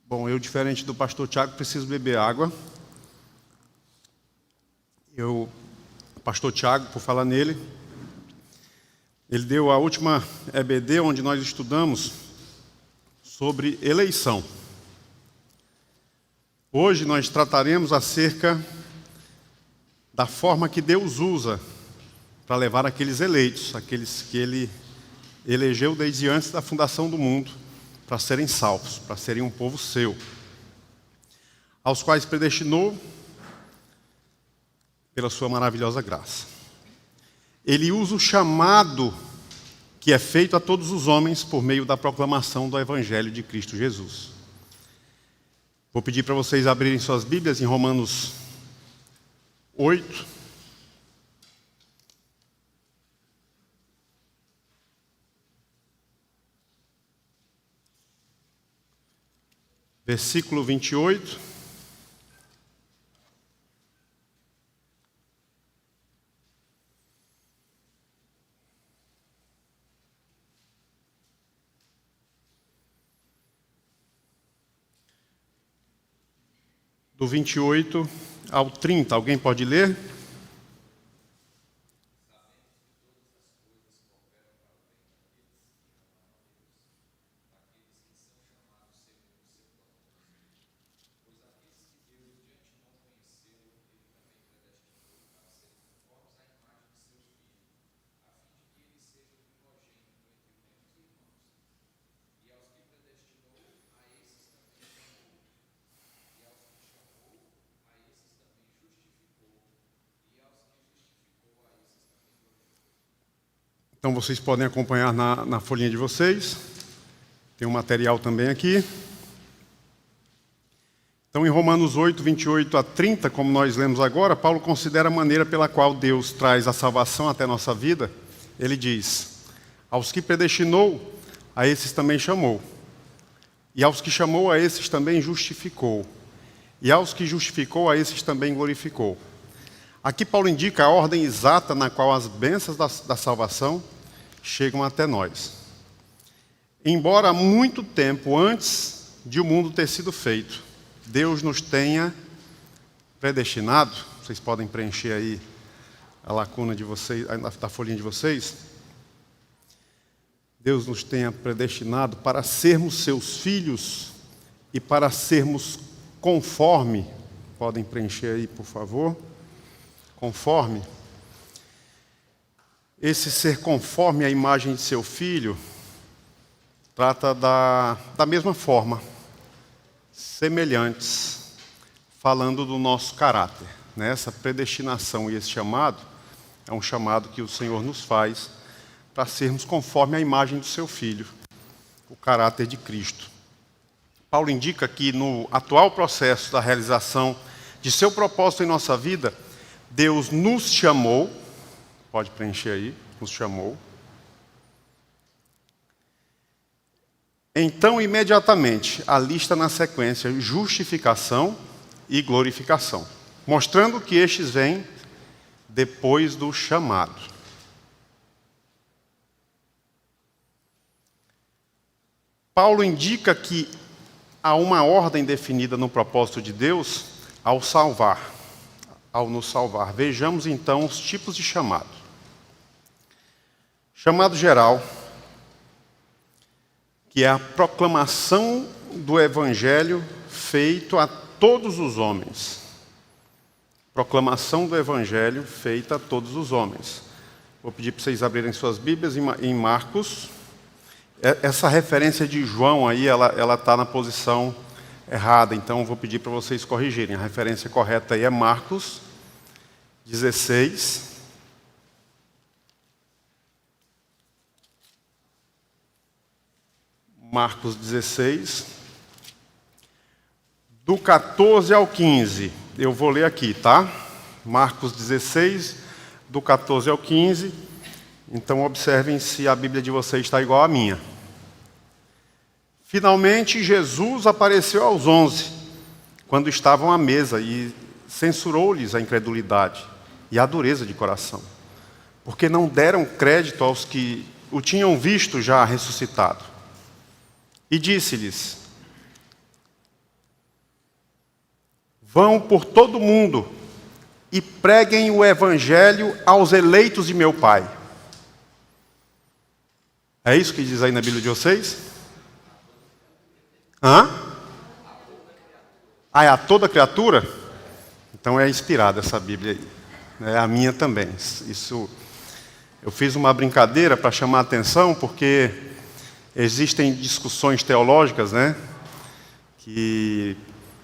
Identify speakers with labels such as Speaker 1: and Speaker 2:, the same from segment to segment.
Speaker 1: Bom, eu, diferente do pastor Tiago, preciso beber água. O pastor Tiago, por falar nele, ele deu a última EBD, onde nós estudamos sobre eleição. Hoje nós trataremos acerca da forma que Deus usa para levar aqueles eleitos, aqueles que Ele elegeu desde antes da fundação do mundo, para serem salvos, para serem um povo seu, aos quais predestinou pela sua maravilhosa graça. Ele usa o chamado que é feito a todos os homens por meio da proclamação do Evangelho de Cristo Jesus. Vou pedir para vocês abrirem suas Bíblias em Romanos 8. Versículo 28. Do 28 ao 30. Alguém pode ler? Então vocês podem acompanhar na folhinha de vocês. Tem um material também aqui. Então em Romanos 8, 28 a 30, como nós lemos agora, Paulo considera a maneira pela qual Deus traz a salvação até a nossa vida. Ele diz: aos que predestinou, a esses também chamou. E aos que chamou, a esses também justificou. E aos que justificou, a esses também glorificou. Aqui Paulo indica a ordem exata na qual as bênçãos da salvação chegam até nós. Embora muito tempo antes de o mundo ter sido feito, Deus nos tenha predestinado. Vocês podem preencher aí a lacuna de vocês, da folhinha de vocês. Deus nos tenha predestinado para sermos seus filhos e para sermos conforme. Podem preencher aí, por favor. Conforme. Esse ser conforme a imagem de seu filho trata da mesma forma, semelhantes, falando do nosso caráter. Essa predestinação e esse chamado é um chamado que o Senhor nos faz para sermos conforme a imagem do seu filho, o caráter de Cristo. Paulo indica que no atual processo da realização de seu propósito em nossa vida, Deus nos chamou, pode preencher aí, nos chamou. Então, imediatamente, a lista na sequência, justificação e glorificação, mostrando que estes vêm depois do chamado. Paulo indica que há uma ordem definida no propósito de Deus ao nos salvar. Vejamos então os tipos de chamado. Chamado geral, que é a proclamação do Evangelho feito a todos os homens. Proclamação do Evangelho feita a todos os homens. Vou pedir para vocês abrirem suas Bíblias em Marcos. Essa referência de João aí, ela está na posição errada, então vou pedir para vocês corrigirem. A referência correta aí é Marcos 16. Marcos 16, do 14 ao 15. Eu vou ler aqui, tá? Marcos 16, do 14 ao 15. Então observem se a Bíblia de vocês está igual à minha. Finalmente Jesus apareceu aos 11, quando estavam à mesa, e censurou-lhes a incredulidade e a dureza de coração, porque não deram crédito aos que o tinham visto já ressuscitado. E disse-lhes: Vão por todo o mundo e preguem o evangelho aos eleitos de meu Pai. É isso que diz aí na Bíblia de vocês? Hã? Ah, é a toda criatura? Então é inspirada essa Bíblia aí. É a minha também. Isso, eu fiz uma brincadeira para chamar a atenção, porque existem discussões teológicas, né? Que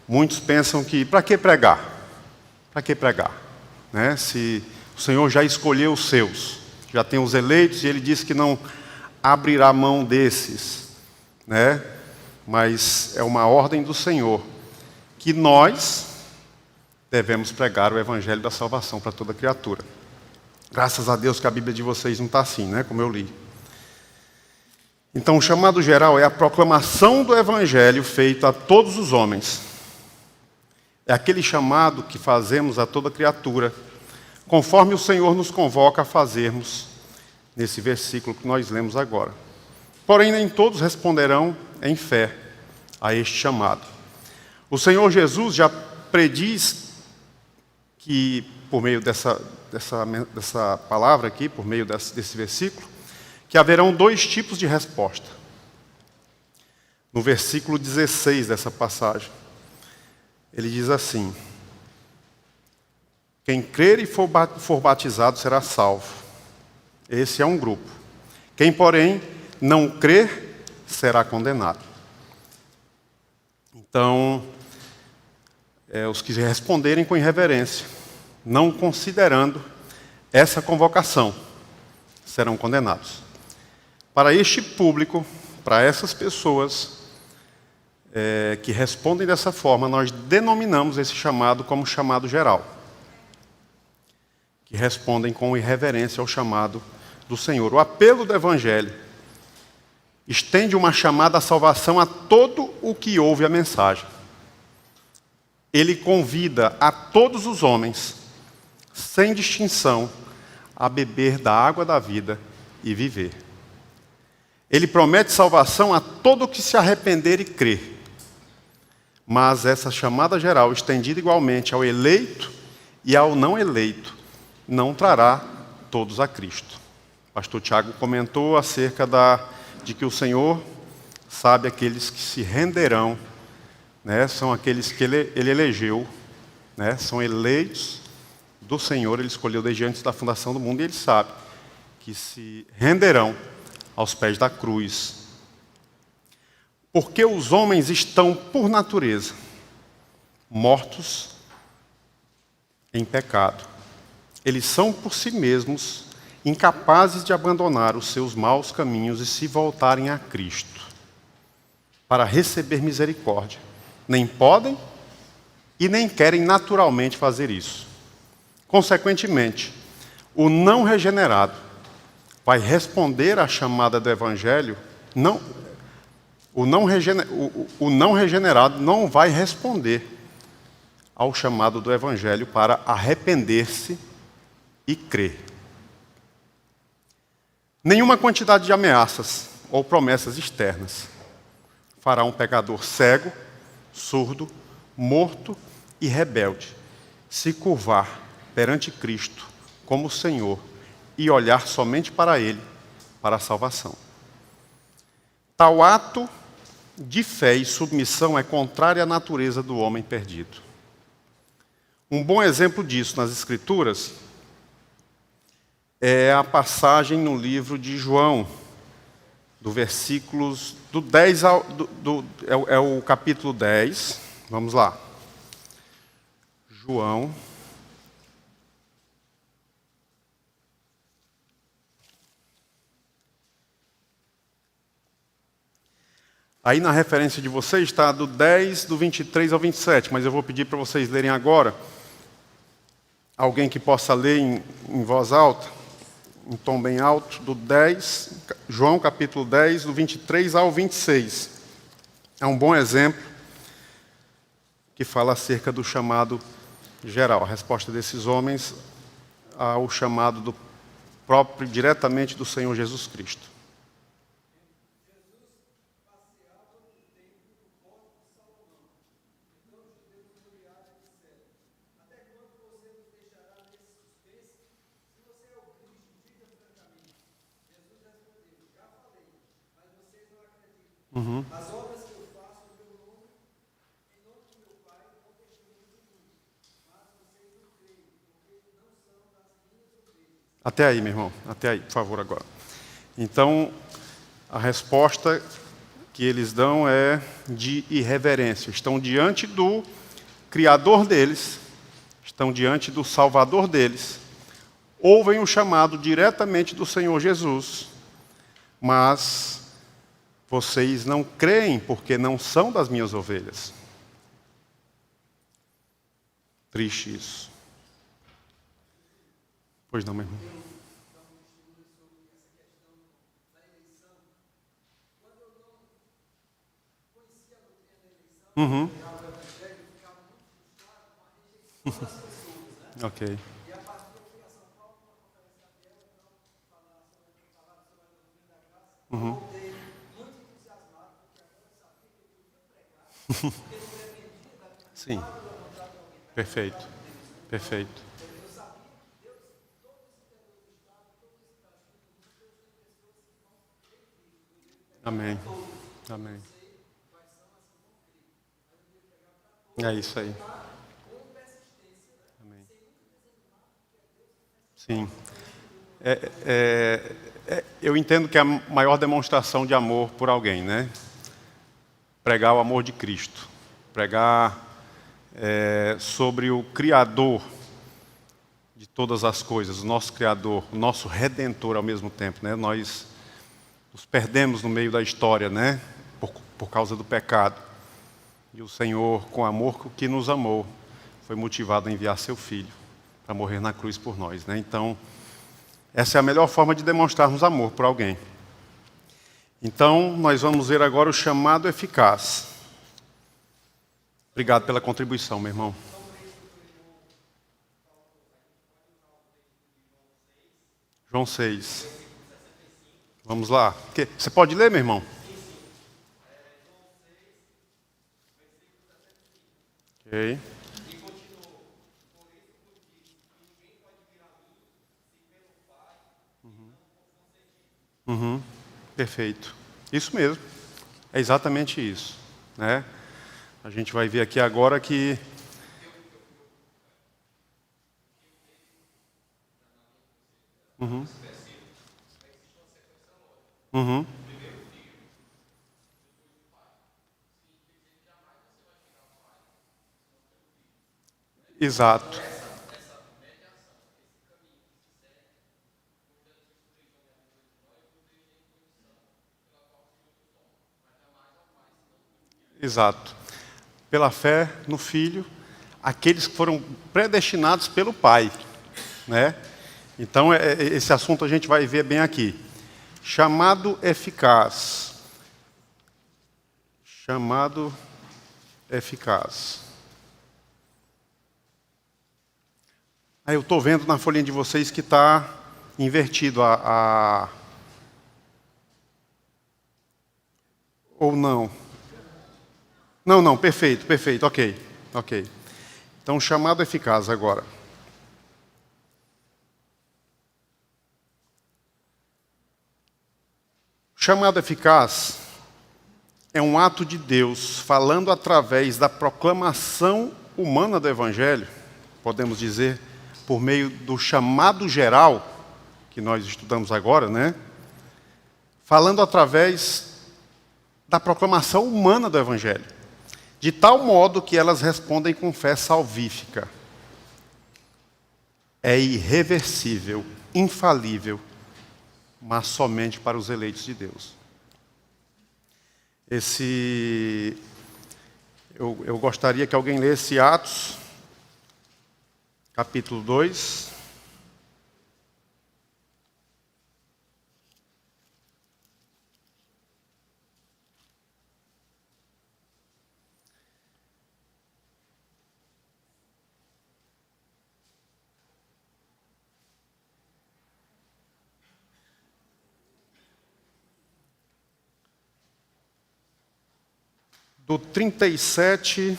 Speaker 1: muitos pensam que, para que pregar? Para que pregar? Né? Se o Senhor já escolheu os seus, já tem os eleitos, e Ele disse que não abrirá mão desses, né? Mas é uma ordem do Senhor, que nós devemos pregar o Evangelho da salvação para toda criatura. Graças a Deus que a Bíblia de vocês não está assim, né? Como eu li. Então, o chamado geral é a proclamação do Evangelho feito a todos os homens. É aquele chamado que fazemos a toda criatura, conforme o Senhor nos convoca a fazermos, nesse versículo que nós lemos agora. Porém, nem todos responderão em fé a este chamado. O Senhor Jesus já prediz que, por meio dessa palavra aqui, por meio desse versículo, que haverão dois tipos de resposta. No versículo 16 dessa passagem, ele diz assim: quem crer e for batizado será salvo. Esse é um grupo. Quem, porém, não crer, será condenado. Então, os que responderem com irreverência, não considerando essa convocação, serão condenados. Para este público, para essas pessoas que respondem dessa forma, nós denominamos esse chamado como chamado geral, que respondem com irreverência ao chamado do Senhor. O apelo do Evangelho estende uma chamada à salvação a todo o que ouve a mensagem. Ele convida a todos os homens, sem distinção, a beber da água da vida e viver. Ele promete salvação a todo o que se arrepender e crer. Mas essa chamada geral, estendida igualmente ao eleito e ao não eleito, não trará todos a Cristo. O pastor Tiago comentou acerca de que o Senhor sabe aqueles que se renderão, né? São aqueles que ele elegeu, né? São eleitos do Senhor, Ele escolheu desde antes da fundação do mundo, e Ele sabe que se renderão aos pés da cruz. Porque os homens estão, por natureza, mortos em pecado. Eles são, por si mesmos, incapazes de abandonar os seus maus caminhos e se voltarem a Cristo, para receber misericórdia. Nem podem e nem querem naturalmente fazer isso. Consequentemente, o não regenerado vai responder à chamada do Evangelho. O não regenerado não vai responder ao chamado do Evangelho para arrepender-se e crer. Nenhuma quantidade de ameaças ou promessas externas fará um pecador cego, surdo, morto e rebelde se curvar perante Cristo como Senhor e olhar somente para Ele, para a salvação. Tal ato de fé e submissão é contrário à natureza do homem perdido. Um bom exemplo disso nas Escrituras é a passagem no livro de João, do versículos do 10 ao... é o capítulo 10. Vamos lá. João. Aí na referência de vocês está do 10, do 23 ao 27, mas eu vou pedir para vocês lerem agora. Alguém que possa ler em voz alta, em tom bem alto, do 10, João capítulo 10, do 23 ao 26. É um bom exemplo que fala acerca do chamado geral, a resposta desses homens ao chamado do próprio, diretamente do Senhor Jesus Cristo. Até aí, meu irmão. Até aí, por favor, agora. Então, a resposta que eles dão é de irreverência. Estão diante do Criador deles, estão diante do Salvador deles, ouvem o chamado diretamente do Senhor Jesus, mas vocês não creem porque não são das minhas ovelhas. Triste isso. Pois não, meu irmão. Uhum. Ok. Uhum. Sim. Perfeito. Perfeito. Amém. Amém. É isso aí. Amém. Sim. Eu entendo que é a maior demonstração de amor por alguém, né? Pregar o amor de Cristo. Pregar sobre o Criador de todas as coisas, o nosso Criador, o nosso Redentor ao mesmo tempo, né? Nós nos perdemos no meio da história, né? Por causa do pecado. E o Senhor, com amor que nos amou, foi motivado a enviar seu Filho para morrer na cruz por nós, né? Então, essa é a melhor forma de demonstrarmos amor por alguém. Então, nós vamos ver agora o chamado eficaz. Obrigado pela contribuição, meu irmão. João 6. Vamos lá. Você pode ler, meu irmão? Ok. Uhum. Perfeito. Isso mesmo. É exatamente isso, né? A gente vai ver aqui agora que... Uhum. Uhum. Exato. Exato. Pela fé no Filho, aqueles que foram predestinados pelo Pai, né? Então, esse assunto a gente vai ver bem aqui. Chamado eficaz. Chamado eficaz. Aí eu estou vendo na folhinha de vocês que está invertido Ou não? Não, não, perfeito, perfeito, ok, ok. Então, chamado eficaz agora. Chamado eficaz é um ato de Deus falando através da proclamação humana do Evangelho, podemos dizer, por meio do chamado geral, que nós estudamos agora, né? Falando através da proclamação humana do Evangelho, de tal modo que elas respondem com fé salvífica. É irreversível, infalível, mas somente para os eleitos de Deus. Eu gostaria que alguém lesse Atos, capítulo 2. Do 37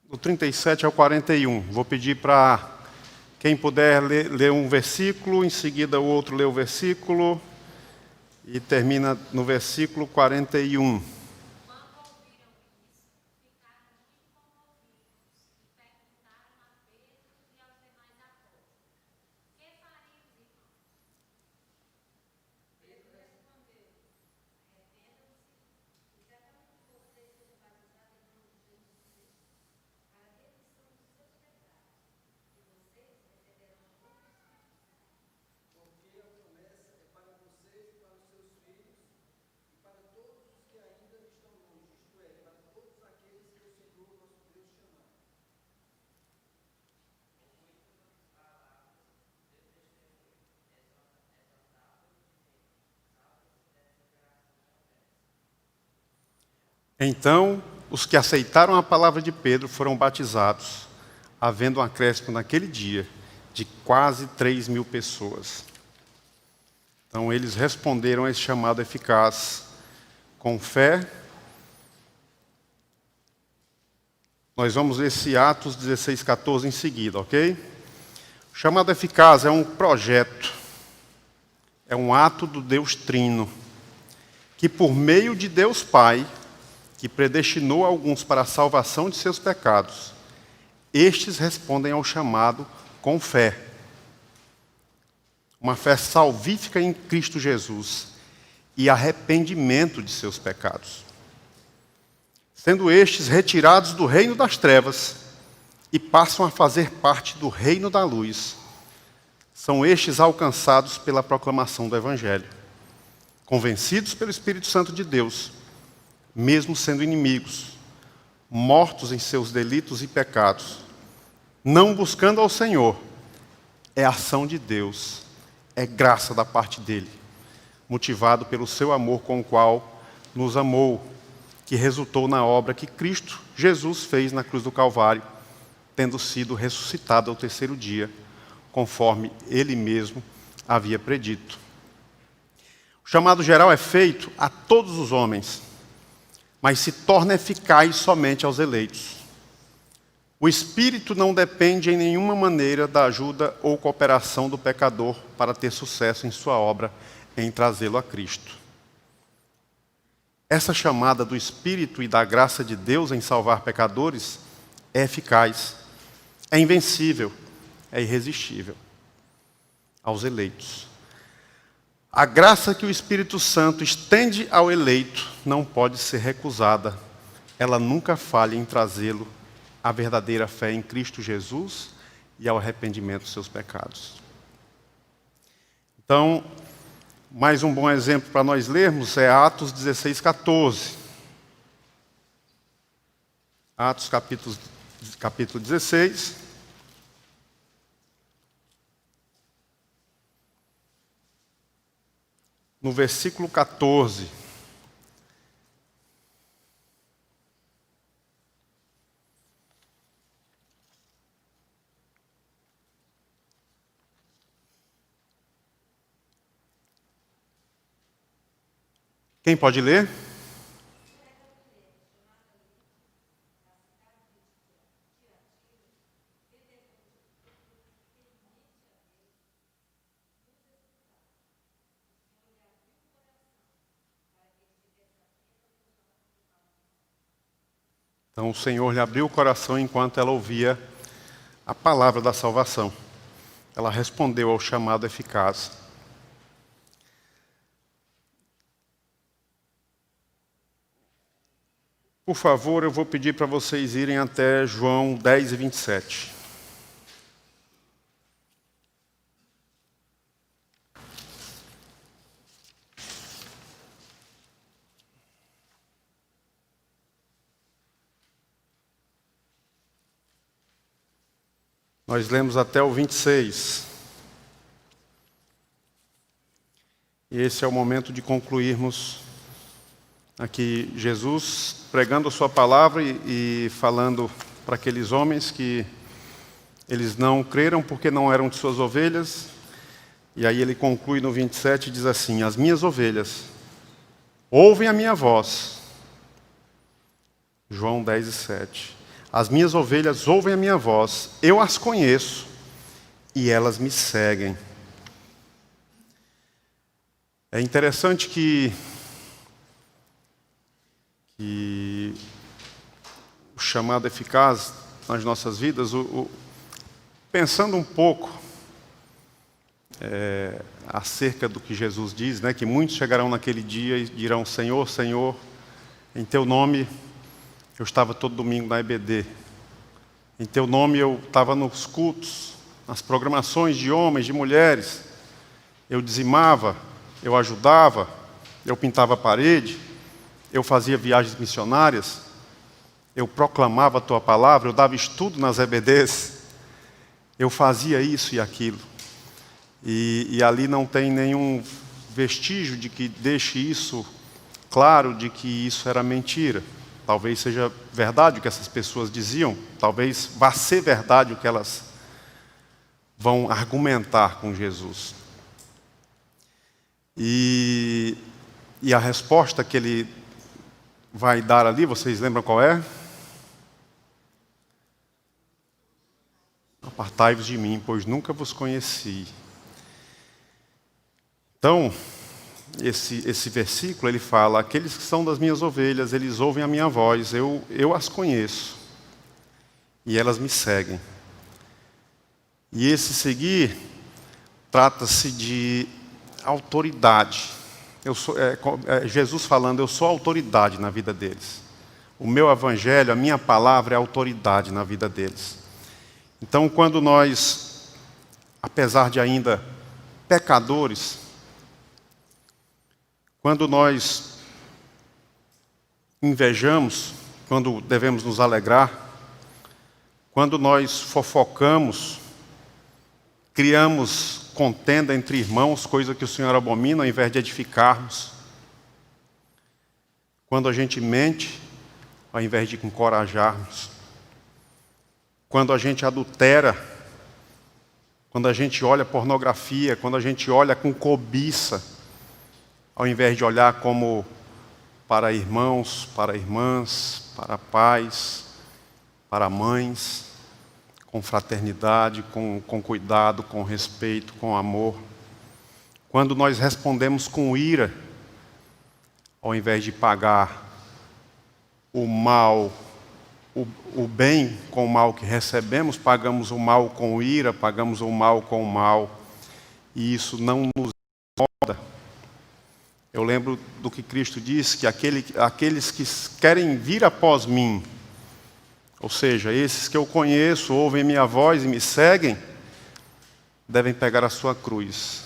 Speaker 1: do 37 ao 41. Vou pedir para quem puder ler um versículo, em seguida o outro lê o versículo, e termina no versículo 41. Então, os que aceitaram a palavra de Pedro foram batizados, havendo um acréscimo naquele dia de quase 3.000 pessoas. Então, eles responderam a esse chamado eficaz com fé. Nós vamos ler esse Atos 16, 14 em seguida, ok? O chamado eficaz é um projeto, é um ato do Deus Trino, que por meio de Deus Pai, que predestinou alguns para a salvação de seus pecados, estes respondem ao chamado com fé. Uma fé salvífica em Cristo Jesus e arrependimento de seus pecados. Sendo estes retirados do reino das trevas e passam a fazer parte do reino da luz, são estes alcançados pela proclamação do Evangelho, convencidos pelo Espírito Santo de Deus, mesmo sendo inimigos, mortos em seus delitos e pecados, não buscando ao Senhor, é ação de Deus, é graça da parte dele, motivado pelo seu amor com o qual nos amou, que resultou na obra que Cristo Jesus fez na cruz do Calvário, tendo sido ressuscitado ao terceiro dia, conforme ele mesmo havia predito. O chamado geral é feito a todos os homens, mas se torna eficaz somente aos eleitos. O Espírito não depende em nenhuma maneira da ajuda ou cooperação do pecador para ter sucesso em sua obra em trazê-lo a Cristo. Essa chamada do Espírito e da graça de Deus em salvar pecadores é eficaz, é invencível, é irresistível aos eleitos. A graça que o Espírito Santo estende ao eleito não pode ser recusada. Ela nunca falha em trazê-lo à verdadeira fé em Cristo Jesus e ao arrependimento dos seus pecados. Então, mais um bom exemplo para nós lermos é Atos 16, 14. Atos capítulo 16. No versículo 14. Quem pode ler? Então o Senhor lhe abriu o coração enquanto ela ouvia a palavra da salvação. Ela respondeu ao chamado eficaz. Por favor, eu vou pedir para vocês irem até João 10 e 27. Nós lemos até o 26. E esse é o momento de concluirmos aqui Jesus pregando a sua palavra e falando para aqueles homens que eles não creram porque não eram de suas ovelhas. E aí ele conclui no 27 e diz assim: as minhas ovelhas ouvem a minha voz. João 10 e 7. As minhas ovelhas ouvem a minha voz, eu as conheço e elas me seguem. É interessante que o chamado eficaz nas nossas vidas, pensando um pouco acerca do que Jesus diz, né, que muitos chegarão naquele dia e dirão: Senhor, Senhor, em Teu nome eu estava todo domingo na EBD, em Teu nome eu estava nos cultos, nas programações de homens, de mulheres, eu dizimava, eu ajudava, eu pintava a parede, eu fazia viagens missionárias, eu proclamava a Tua palavra, eu dava estudo nas EBDs, eu fazia isso e aquilo. E ali não tem nenhum vestígio de que deixe isso claro, de que isso era mentira. Talvez seja verdade o que essas pessoas diziam, talvez vá ser verdade o que elas vão argumentar com Jesus. E a resposta que ele vai dar ali, vocês lembram qual é? Apartai-vos de mim, pois nunca vos conheci. Então, esse versículo, ele fala: aqueles que são das minhas ovelhas, eles ouvem a minha voz, eu as conheço, e elas me seguem. E esse seguir, trata-se de autoridade. Jesus falando: eu sou autoridade na vida deles. O meu evangelho, a minha palavra é autoridade na vida deles. Então, quando nós, apesar de ainda pecadores, quando nós invejamos, quando devemos nos alegrar, quando nós fofocamos, criamos contenda entre irmãos, coisa que o Senhor abomina, ao invés de edificarmos, quando a gente mente, ao invés de encorajarmos, quando a gente adultera, quando a gente olha pornografia, quando a gente olha com cobiça, ao invés de olhar como para irmãos, para irmãs, para pais, para mães, com fraternidade, com cuidado, com respeito, com amor. Quando nós respondemos com ira, ao invés de pagar o mal, o bem com o mal que recebemos, pagamos o mal com ira, pagamos o mal com o mal, e isso não nos incomoda. Eu lembro do que Cristo disse, que aqueles que querem vir após mim, ou seja, esses que eu conheço, ouvem minha voz e me seguem, devem pegar a sua cruz,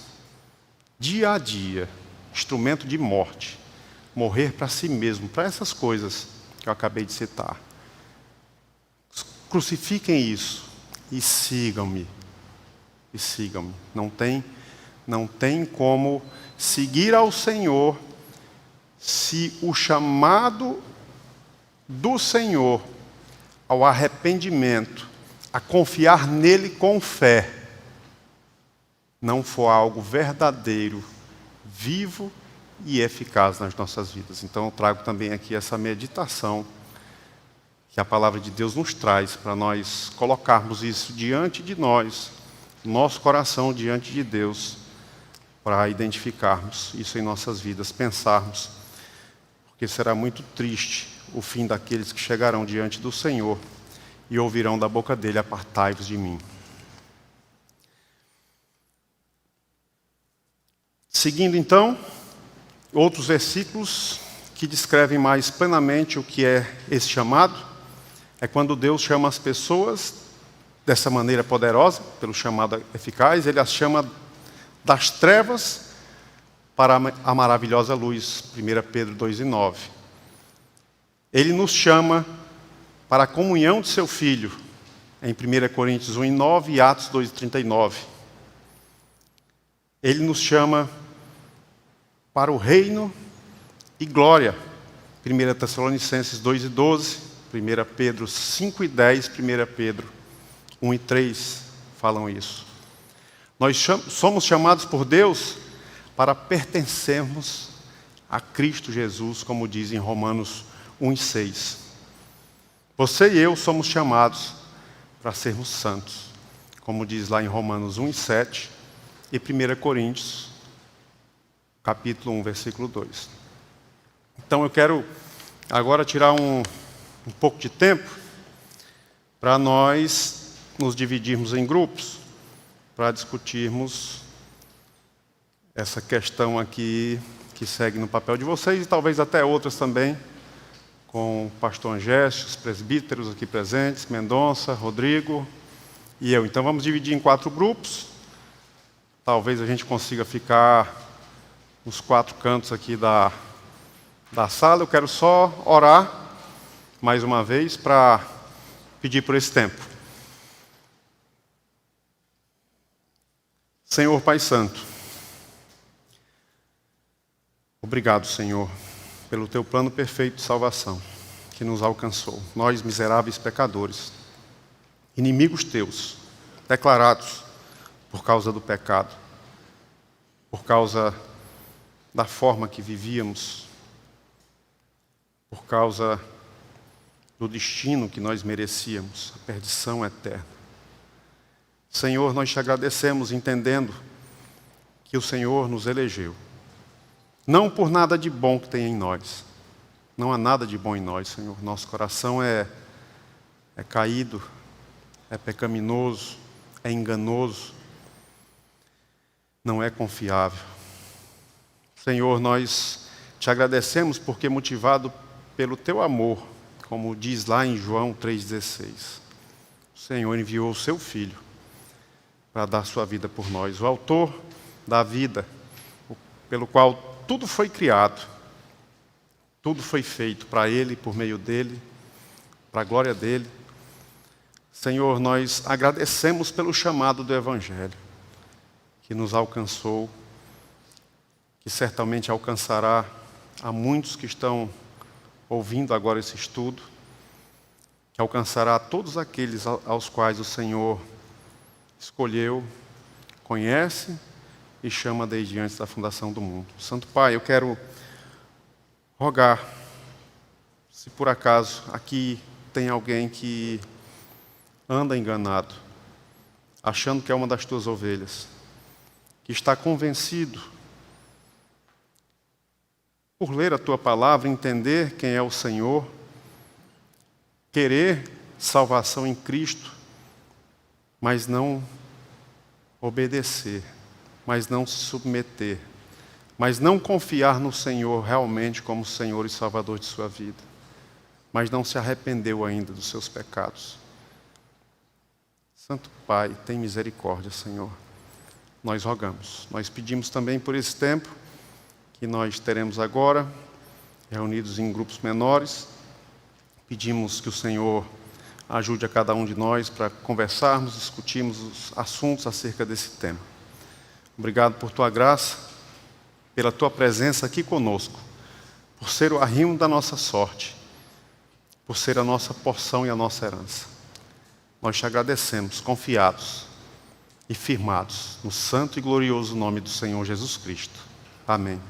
Speaker 1: dia a dia, instrumento de morte, morrer para si mesmo, para essas coisas que eu acabei de citar. Crucifiquem isso e sigam-me. E sigam-me. Não tem como seguir ao Senhor se o chamado do Senhor ao arrependimento, a confiar nele com fé, não for algo verdadeiro, vivo e eficaz nas nossas vidas. Então eu trago também aqui essa meditação que a palavra de Deus nos traz para nós colocarmos isso diante de nós, nosso coração diante de Deus, para identificarmos isso em nossas vidas, pensarmos, porque será muito triste o fim daqueles que chegarão diante do Senhor e ouvirão da boca dele: apartai-vos de mim. Seguindo então, outros versículos que descrevem mais plenamente o que é esse chamado, é quando Deus chama as pessoas dessa maneira poderosa, pelo chamado eficaz, ele as chama das trevas para a maravilhosa luz, 1 Pedro 2:9. Ele nos chama para a comunhão de seu Filho, em 1 Coríntios 1:9 e Atos 2:39. Ele nos chama para o reino e glória, 1 Tessalonicenses 2:12, 1 Pedro 5:10, 1 Pedro 1:3 falam isso. Nós somos chamados por Deus para pertencermos a Cristo Jesus, como diz em Romanos 1:6. Você e eu somos chamados para sermos santos, como diz lá em Romanos 1:7 e 1 Coríntios capítulo 1, versículo 2. Então eu quero agora tirar um pouco de tempo para nós nos dividirmos em grupos, para discutirmos essa questão aqui que segue no papel de vocês e talvez até outras também, com o pastor Angésio, os presbíteros aqui presentes, Mendonça, Rodrigo e eu. Então vamos dividir em 4 grupos. Talvez a gente consiga ficar nos 4 cantos aqui da sala. Eu quero só orar mais uma vez para pedir por esse tempo. Senhor Pai Santo, obrigado, Senhor, pelo teu plano perfeito de salvação que nos alcançou. Nós, miseráveis pecadores, inimigos teus, declarados por causa do pecado, por causa da forma que vivíamos, por causa do destino que nós merecíamos, a perdição eterna. Senhor, nós te agradecemos entendendo que o Senhor nos elegeu. Não por nada de bom que tem em nós. Não há nada de bom em nós, Senhor. Nosso coração é caído, é pecaminoso, é enganoso, não é confiável. Senhor, nós te agradecemos porque, motivado pelo teu amor, como diz lá em João 3,16, o Senhor enviou o seu Filho para dar sua vida por nós, o autor da vida, pelo qual tudo foi criado, tudo foi feito para Ele, por meio dEle, para a glória dEle. Senhor, nós agradecemos pelo chamado do Evangelho, que nos alcançou, que certamente alcançará a muitos que estão ouvindo agora esse estudo, que alcançará a todos aqueles aos quais o Senhor escolheu, conhece e chama desde antes da fundação do mundo. Santo Pai, eu quero rogar, se por acaso aqui tem alguém que anda enganado, achando que é uma das tuas ovelhas, que está convencido, por ler a tua palavra, entender quem é o Senhor, querer salvação em Cristo, mas não obedecer, mas não se submeter, mas não confiar no Senhor realmente como Senhor e Salvador de sua vida, mas não se arrependeu ainda dos seus pecados. Santo Pai, tem misericórdia, Senhor. Nós rogamos, nós pedimos também por esse tempo que nós teremos agora, reunidos em grupos menores. Pedimos que o Senhor ajude a cada um de nós para conversarmos, discutirmos os assuntos acerca desse tema. Obrigado por tua graça, pela tua presença aqui conosco, por ser o arrimo da nossa sorte, por ser a nossa porção e a nossa herança. Nós te agradecemos, confiados e firmados no santo e glorioso nome do Senhor Jesus Cristo. Amém.